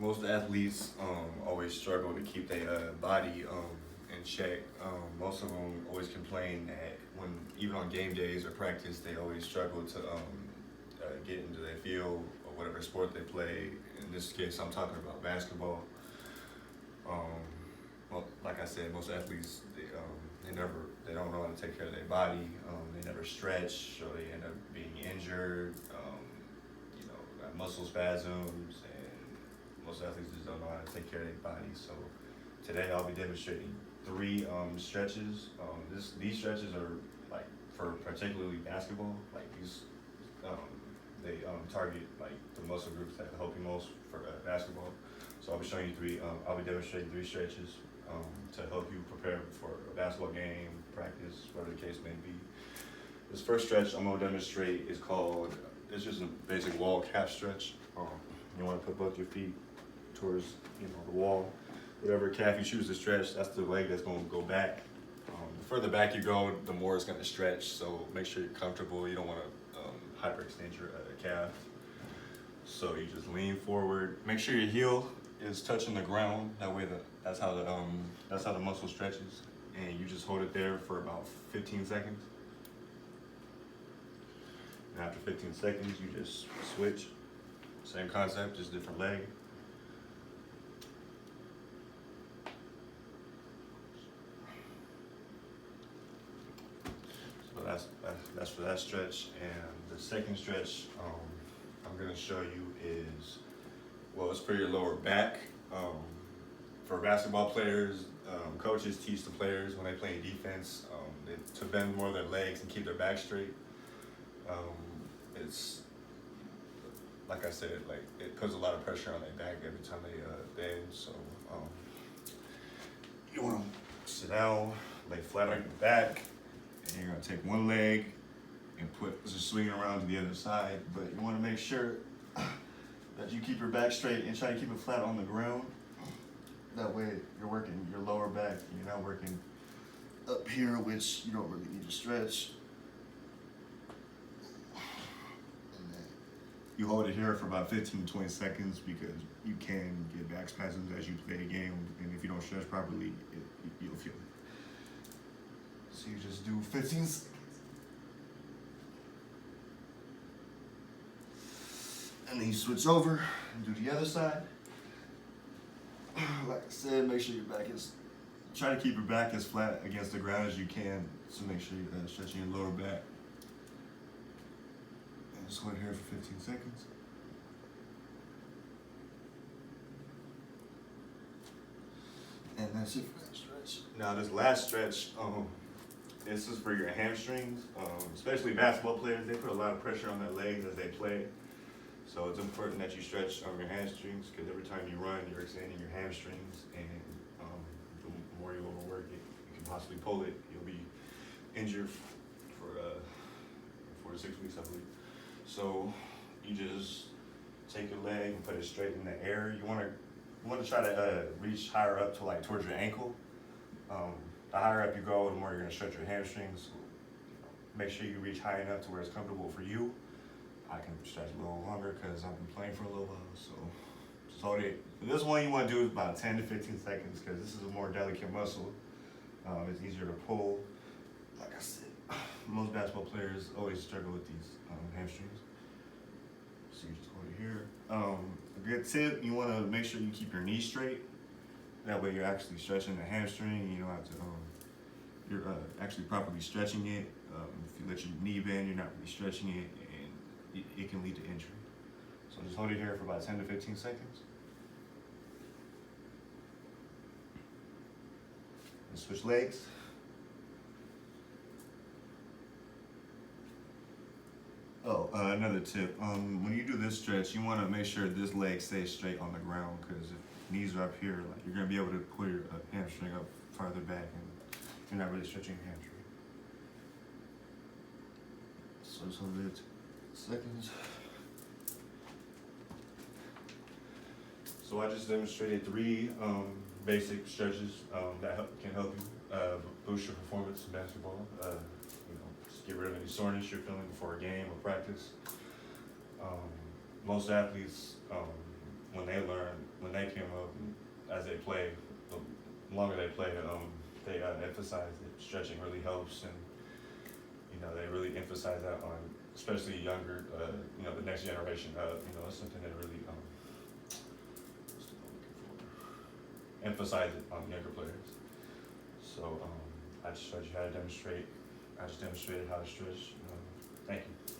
most athletes always struggle to keep their body in check. Most of them always complain that when even on game days or practice, they always struggle to get into their field or whatever sport they play. In this case, I'm talking about basketball. Um, well, like I said, most athletes they don't know how to take care of their body. They never stretch, or they end up being injured. Got muscle spasms, and most athletes just don't know how to take care of their body. So today I'll be demonstrating three stretches. These stretches are like for particularly basketball. Like um, they target like the muscle groups that help you most for basketball. So I'll be showing you three. I'll be demonstrating three stretches to help you prepare for a basketball game, practice, whatever the case may be. This first stretch I'm gonna demonstrate is called. It's just a basic wall calf stretch. You want to put both your feet towards the wall. Whatever calf you choose to stretch, that's the leg that's going to go back. The further back you go, the more it's going to stretch. So make sure you're comfortable. You don't want to hyperextend your calf. So you just lean forward. Make sure your heel is touching the ground. That way, that's how the muscle stretches. And you just hold it there for about 15 seconds. And after 15 seconds, you just switch. Same concept, just different leg. So that's for that stretch. And the second stretch I'm gonna show you is, well, it's for your lower back. For basketball players, coaches teach the players when they play defense to bend more of their legs and keep their back straight. It's like I said, like it puts a lot of pressure on their back every time they bend. So you want to sit down, lay flat on your back, and you're gonna take one leg and just swing it around to the other side. But you want to make sure that you keep your back straight and try to keep it flat on the ground. That way, you're working your lower back, and you're not working up here, which you don't really need to stretch. You hold it here for about 15 to 20 seconds because you can get back spasms as you play a game, and if you don't stretch properly, you'll feel it. So you just do 15 seconds. And then you switch over and do the other side. Like I said, make sure your back try to keep your back as flat against the ground as you can, so make sure you're stretching your lower back. Just hold it here for 15 seconds. And that's it for that stretch. Now this last stretch, this is for your hamstrings. Especially basketball players, they put a lot of pressure on their legs as they play. So it's important that you stretch your hamstrings, because every time you run, you're extending your hamstrings, and the more you overwork it, you can possibly pull it. You'll be injured for 4 to 6 weeks, I believe. So you just take your leg and put it straight in the air. You want to try to reach higher up to like towards your ankle. The higher up you go, the more you're going to stretch your hamstrings. Make sure you reach high enough to where it's comfortable for you. I can stretch a little longer because I've been playing for a little while. So just hold it. For this one, you want to do about 10 to 15 seconds because this is a more delicate muscle. It's easier to pull. Like I said, most basketball players always struggle with these hamstrings. So you just hold it here. A good tip, you want to make sure you keep your knee straight. That way you're actually stretching the hamstring. You don't have to, you're actually properly stretching it. If you let your knee bend, you're not really stretching it, and it can lead to injury. So just hold it here for about 10 to 15 seconds. And switch legs. Oh, another tip. When you do this stretch, you want to make sure this leg stays straight on the ground, because if knees are up here, like you're going to be able to pull your hamstring up farther back, and you're not really stretching your hamstring. So just hold it 2 seconds. So I just demonstrated 3 basic stretches that can help you boost your performance in basketball. Just get rid of any soreness you're feeling before a game or practice. Most athletes when they learn, when they came up, as they play, the longer they play, they emphasize that stretching really helps, and they really emphasize that on especially younger, the next generation. It's something that really what's the word I'm looking for? Emphasize it on younger players. So I just showed you how to demonstrate. I just demonstrated how to stretch. Thank you.